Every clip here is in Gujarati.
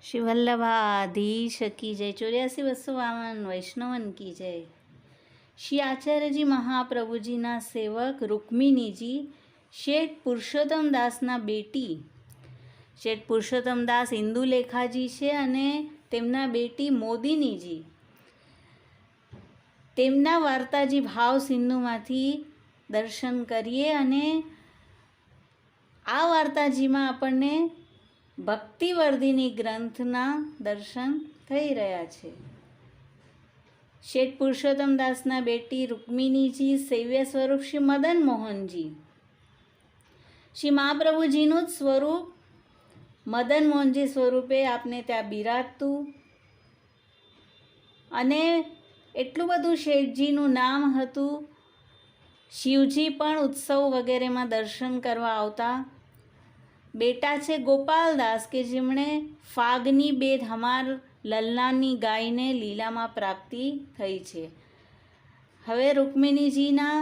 श्री वल्लभाधीश की जय। 84-252 वैष्णवन की जय। श्री आचार्य जी महाप्रभु जी ना सेवक रुक्मिणी जी શેઠ પુરુષોત્તમ દાસના બેટી શેઠ પુરુષોત્તમ દાસ ઇન્દુલેખાજી છે અને તેમના બેટી મોદિનીજી તેમના વાર્તાજી ભાવ સિંધુમાંથી દર્શન કરીએ અને આ વાર્તાજીમાં આપણને ભક્તિવર્ધિની ગ્રંથના દર્શન થઈ રહ્યા છે। શેઠ પુરુષોત્તમ દાસના બેટી રૂક્મિણીજી સેવ્ય સ્વરૂપ શ્રી મદન મોહનજી, શ્રી મહાપ્રભુજીનું જ સ્વરૂપ મદન મોહનજી સ્વરૂપે આપને ત્યાં બિરાજતું અને એટલું બધું શેઠજીનું નામ હતું। શિવજી પણ ઉત્સવ વગેરેમાં દર્શન કરવા આવતા। બેટા છે ગોપાલદાસ કે જેમણે ફાગની બે ધમાર લલ્લાની ગાયને લીલામાં પ્રાપ્તિ થઈ છે। હવે રૂક્મિણીજીના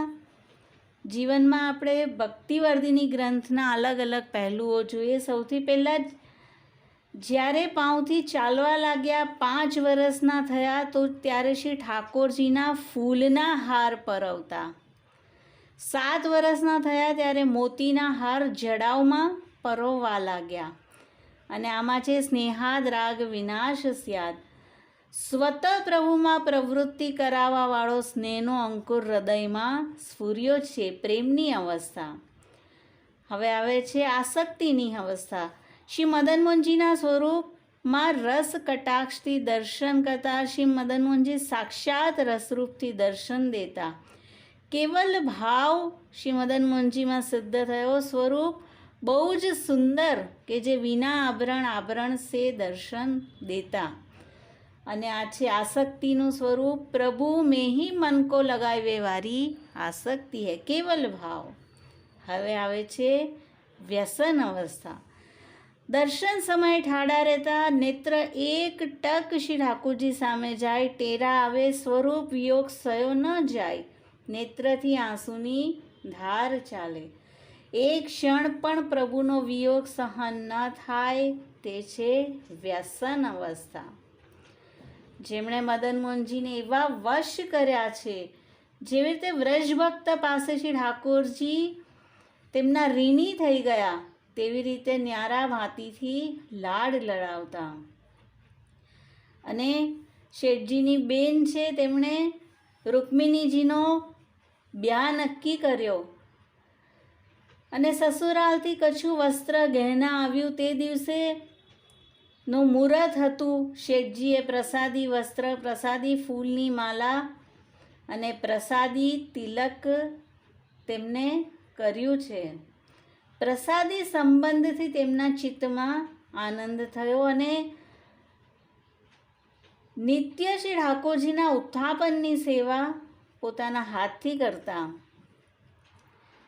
જીવનમાં આપણે ભક્તિવર્ધિની ગ્રંથના અલગ અલગ પહેલુઓ જોઈએ। સૌથી પહેલાં જ્યારે પાઉથી ચાલવા લાગ્યા, 5 વર્ષના થયા તો ત્યારે શ્રી ઠાકોરજીના ફૂલના હાર પરવતા। 7 વર્ષના થયા ત્યારે મોતીના હાર જડાવમાં પરોવવા લાગ્યા અને આમાં છે સ્નેહાદ રાગ વિનાશ સ્યાદ, સ્વત પ્રભુમાં પ્રવૃત્તિ કરાવવાવાળો સ્નેહનો અંકુર હૃદયમાં સ્ફુર્યો છે, પ્રેમની અવસ્થા। હવે આવે છે આસક્તિની અવસ્થા। શ્રી મદન મોહનજીના સ્વરૂપમાં રસ કટાક્ષથી દર્શન કરતા શ્રી મદન મોહનજી સાક્ષાત રસરૂપથી દર્શન દેતા। કેવલ ભાવ શ્રી મદન મોહનજીમાં સિદ્ધ થયો। સ્વરૂપ બહુ જ સુંદર કે જે વિના આભરણ સે દર્શન દેતા। અને આ છે આસક્તિનું સ્વરૂપ। પ્રભુ મેં હી મન કો લગાવે વારી આસક્તિ હૈ, કેવલ ભાવ। હવે આવે છે વ્યસન અવસ્થા। દર્શન સમયે ઠાડા રહેતા, નેત્ર એક ટક શ્રી ઠાકોરજી સામે જાય, ટેરા આવે, સ્વરૂપ વિયોગ સયો ન જાય, નેત્રથી આંસુની ધાર ચાલે। એક ક્ષણ પણ પ્રભુનો વિયોગ સહન ન થાય, તે છે વ્યસન અવસ્થા। જેમણે મદન મોહનજીને એવા વશ કર્યા છે, જેવી રીતે વ્રજભક્ત પાસે શ્રી ઠાકોરજી તેમના ઋણી થઈ ગયા, તેવી રીતે ન્યારા ભાંતિથી લાડ લડાવતા। અને શેઠજીની બેન છે તેમણે રૂક્મિણીજીનો બ્યાહ નક્કી કર્યો અને સસુરાલથી કછું વસ્ત્ર ગહેના આવ્યું। તે દિવસે નું મુહૂર્ત હતું। શેઠજીએ પ્રસાદી વસ્ત્ર, પ્રસાદી ફૂલની માલા અને પ્રસાદી તિલક તેમને કર્યું છે। પ્રસાદી સંબંધથી તેમના ચિત્તમાં આનંદ થયો અને નિત્ય શ્રી ઠાકોરજીના ઉત્થાપનની સેવા પોતાના હાથથી કરતા।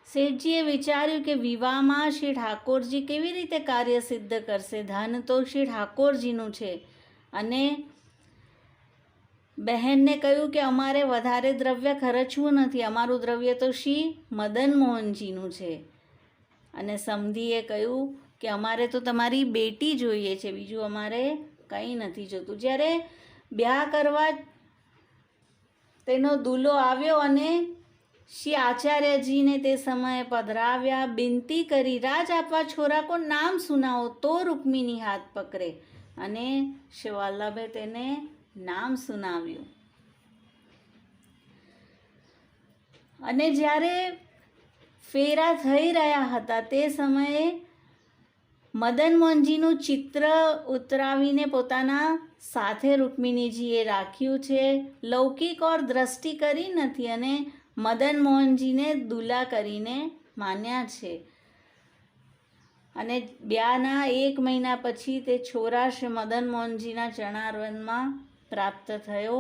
શેઠજીએ વિચાર્યું કે વિવાહમાં શ્રી ઠાકોરજી કેવી રીતે કાર્ય સિદ્ધ કરશે? ધન તો શ્રી ઠાકોરજીનું છે। અને બહેનને કહ્યું કે અમારે વધારે દ્રવ્ય ખર્ચવું નથી, અમારું દ્રવ્ય તો શ્રી મદન મોહનજીનું છે। અને સમધીએ કહ્યું કે અમારે તો તમારી બેટી જોઈએ છે, બીજું અમારે કંઈ નથી જોતું। જ્યારે બ્યાહ કરવા તેનો દુલ્હો આવ્યો અને શ્રી આચાર્યજીને તે સમયે પધરાવ્યા, બિનતી કરી, રાજ આપવા છોરા કો નામ સુનાવો તો રૂક્મિણી હાથ પકડે, અને શ્રી વલ્લભે તેને નામ સુનાવ્યું। અને જ્યારે ફેરા થઈ રહ્યા હતા તે સમયે મદન મોહનજીનું ચિત્ર ઉતરાવીને પોતાના સાથે રૂક્મિણીજીએ રાખ્યું છે। લૌકિક ઓર દ્રષ્ટિ કરી નથી અને મદન મોહનજીને દુલ્હા કરીને માન્યા છે। અને બ્યાહના 1 મહિના પછી તે છોરા શ્રી મદન મોહનજીના ચરણારવિંદમાં પ્રાપ્ત થયો।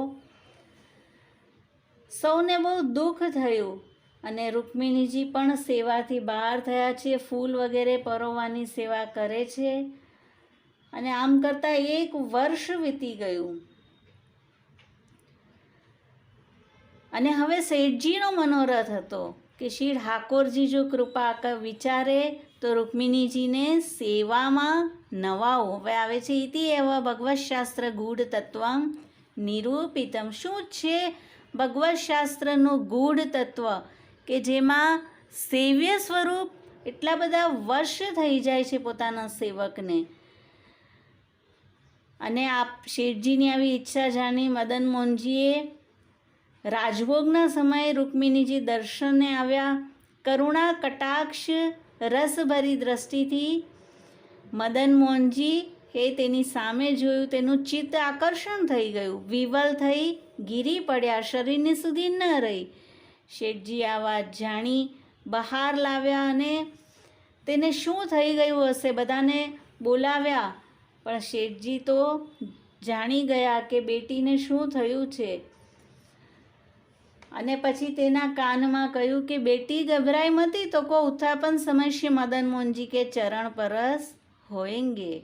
સૌને બહુ દુઃખ થયું અને રૂક્મિણીજી પણ સેવાથી બહાર થયા છે, ફૂલ વગેરે પરોવવાની સેવા કરે છે। અને આમ કરતાં 1 વર્ષ વીતી ગયું અને હવે શેઠજીનો મનોરથ હતો કે શ્રી ઠાકોરજી જો કૃપા વિચારે તો રૂક્મિણીજીને સેવામાં નવાઓ. હવે આવે છે ઇતિ એવ ભગવતશાસ્ત્ર ગૂઢ તત્વમ નિરૂપિતમ. શું છે ભગવતશાસ્ત્રનું ગૂઢ તત્વ કે જેમાં સેવ્ય સ્વરૂપ એટલા બધા વર્ષ થઈ જાય છે પોતાના સેવકને. અને આ શેઠજીની આવી ઈચ્છા જાણી મદન મોહનજીએ રાજભોગના સમયે રૂકમિણીજી દર્શને આવ્યા. કરુણા કટાક્ષ રસભરી દ્રષ્ટિથી મદન મોહનજી એ તેની સામે જોયું. તેનું ચિત્ત આકર્ષણ થઈ ગયું. વિવલ થઈ ગીરી પડ્યા, શરીરની સુધી ન રહી. શેઠજી આ વાત જાણી બહાર લાવ્યા અને તેને શું થઈ ગયું હશે બધાને બોલાવ્યા. પણ શેઠજી તો જાણી ગયા કે બેટીને શું થયું છે. અને પછી તેના કાનમાં કહ્યું કે બેટી ગભરાઈ મતી તો કો ઉત્થાપન સમયશે મદન મોહનજી કે ચરણ પરસ હોએંગે.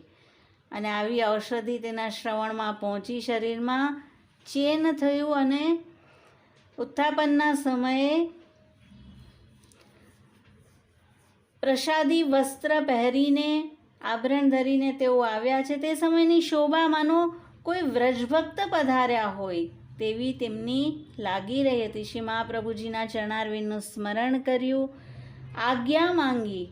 અને આવી ઔષધિ તેના શ્રવણમાં પહોંચી, શરીરમાં ચેન થયું અને ઉત્થાપનના સમયે પ્રસાદી વસ્ત્ર પહેરીને આભરણ ધરીને તેઓ આવ્યા છે. તે સમયની શોભા માનો કોઈ વ્રજભક્ત પધાર્યા હોય તેવી તેમની લાગી રહી હતી. શ્રી મહાપ્રભુજીના ચરણારવિંદનું સ્મરણ કર્યું, આજ્ઞા માંગી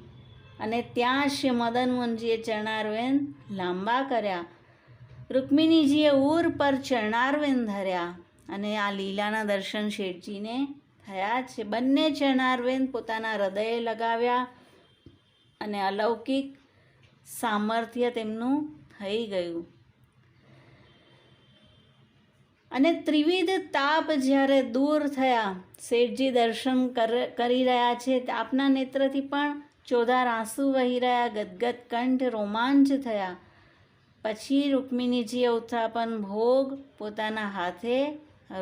અને ત્યાં શ્રી મદન મોહનજીએ ચરણારવિંદ લાંબા કર્યા. રૂકમિણીજીએ ઉર પર ચરણારવિંદ ધર્યા અને આ લીલાના દર્શન શેઠજીને થયા છે. બંને ચરણારવિંદ પોતાના હૃદયે લગાવ્યા અને અલૌકિક સામર્થ્ય તેમનું થઈ ગયું. અને ત્રિવિધ તાપ જ્યારે દૂર થયા, શેઠજી દર્શન કરી રહ્યા છે, આપના નેત્રથી પણ ચોધાર આંસુ વહી રહ્યા, ગદગદ કંઠ રોમાંચ થયા. પછી રૂકમિણીજીએ ઉત્થાપન ભોગ પોતાના હાથે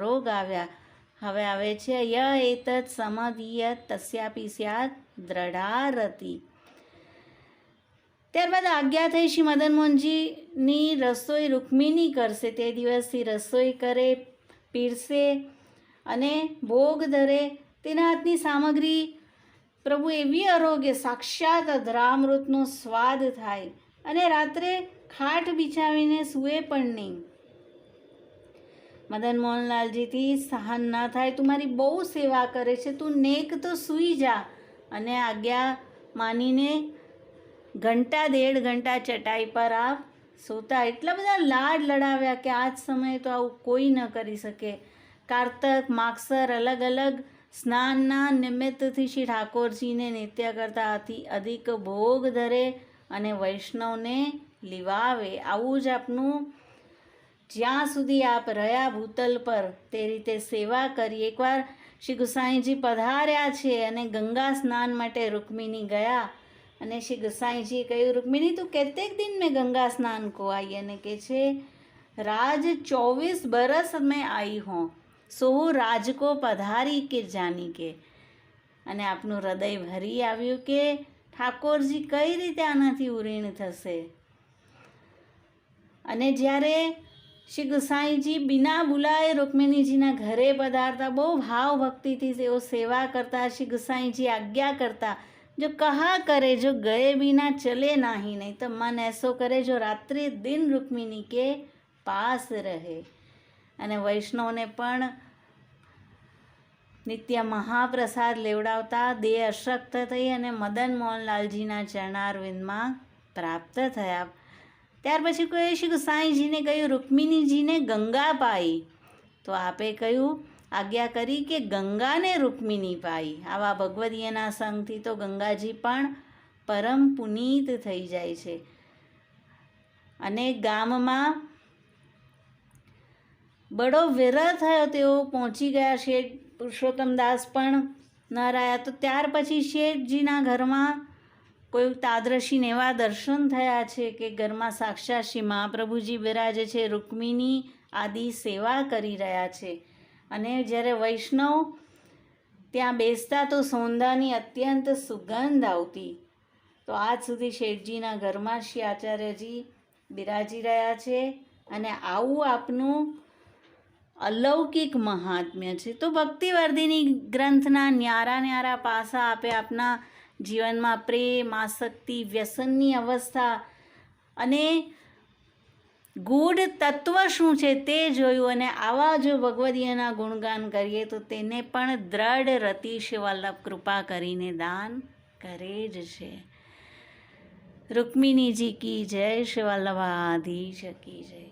રોગાવ્યા. હવે આવે છે ય એતત સમધિયત તસ્યાપી સ્યાત દ્રઢારતી. ત્યારબાદ આજ્ઞા થઈ શ્રી મદન મોહનજીની રસોઈ રૂકમિણી કરશે. તે દિવસથી રસોઈ કરે, પીરસે અને ભોગ ધરે. તેના હાથની સામગ્રી પ્રભુ એવી આરોગ્ય સાક્ષાત અધરામૃતનો સ્વાદ થાય. અને રાત્રે ખાટ બિછાવીને સૂએ પણ નહીં. મદન મોહનલાલજીથી સહન ન થાય, તું મારી બહુ સેવા કરે છે, તું નેક તો સૂઈ જા. અને આજ્ઞા માનીને ઘંટા 1.5 ઘંટા ચટાઈ પર આપ સૂતા. એટલા બધા લાડ લડાવ્યા કે આજ સમયે તો આવું કોઈ ન કરી શકે. કારતક માગસર અલગ અલગ સ્નાનના નિમિત્તથી શ્રી ઠાકોરજીને નિત્ય કરતા અધિક ભોગ ધરે અને વૈષ્ણવને લીવાવે. આવું જ આપનું જ્યાં સુધી આપ રહ્યા ભૂતલ પર તે રીતે સેવા કરી. એકવાર શ્રી ગુસાઈજી પધાર્યા છે અને ગંગા સ્નાન માટે રૂકમિણી ગયા અને શ્રી ગુસાઈજીએ કહ્યું, રૂકમિણી તું कितने दिन में गंगा स्नान को आई? અને કે છે राज 24 बरस में आई हों, सो राज को पधारी के जानी के. અને આપનું હૃદય ભરી આવ્યું કે ઠાકોરજી કઈ રીતે આનાથી ઉરીણ થશે. અને જ્યારે શ્રી ગુસાઈજી બિના બુલાએ રૂકમિણીજીના ઘરે પધારતા, બહુ ભાવ ભક્તિથી તેઓ સેવા કરતા. શ્રી ગુસાઈજી આજ્ઞા કરતા, जो कहा करे जो गए बिना चले नहीं, नहीं तो मन ऐसो करे जो रात्रि दिन रुक्मिणी के पास रहे. અને વૈષ્ણવને પણ નિત્ય મહાપ્રસાદ લેવડાવતા. દેહ અશક્ત થઈ અને મદન મોહનલાલજીના ચરણારવિંદમાં પ્રાપ્ત થયા. ત્યાર પછી કોઈ શ્રી ગુસાઈજીને કહ્યું રૂકમિણીજીને ગંગા પાઈ. તો આપે કહ્યું આજ્ઞા કરી કે ગંગાને રૂકમિણી પાઈ. આવા ભગવદીયના સંગથી તો ગંગાજી પણ પરમ પુનીત થઈ જાય છે. અને ગામમાં બડો વિરહ થયો, તેઓ પહોંચી ગયા. શેઠ પુરુષોત્તમદાસ પણ ન રહ્યા. તો ત્યાર પછી શેઠજીના ઘરમાં કોઈ તાદ્રશીને એવા દર્શન થયા છે કે ઘરમાં સાક્ષાત શ્રી મહાપ્રભુજી બિરાજે છે, રૂકમિણી આદિ સેવા કરી રહ્યા છે. અને જ્યારે વૈષ્ણવ ત્યાં બેસતા તો સોંધાની અત્યંત સુગંધ આવતી. તો આજ સુધી શેઠજીના ઘરમાં શ્રી આચાર્યજી બિરાજી રહ્યા છે. અને આવું આપનું અલૌકિક મહાત્મ્ય છે. તો ભક્તિવર્ધિની ગ્રંથના ન્યારા ન્યારા પાસા આપે આપના જીવનમાં પ્રેમ, આસક્તિ, વ્યસનની અવસ્થા અને ગૂઢ તત્વ શું છે તે જોયું, અને આવા જો ભગવદીયના ગુણગાન કરીએ તો તેને પણ દ્રઢ રતિ શ્રી વલ્લભ કૃપા કરીને દાન કરે જ છે. રૂક્મિણીજી કી જય, શ્રી વલ્લભાધીશ કી જય.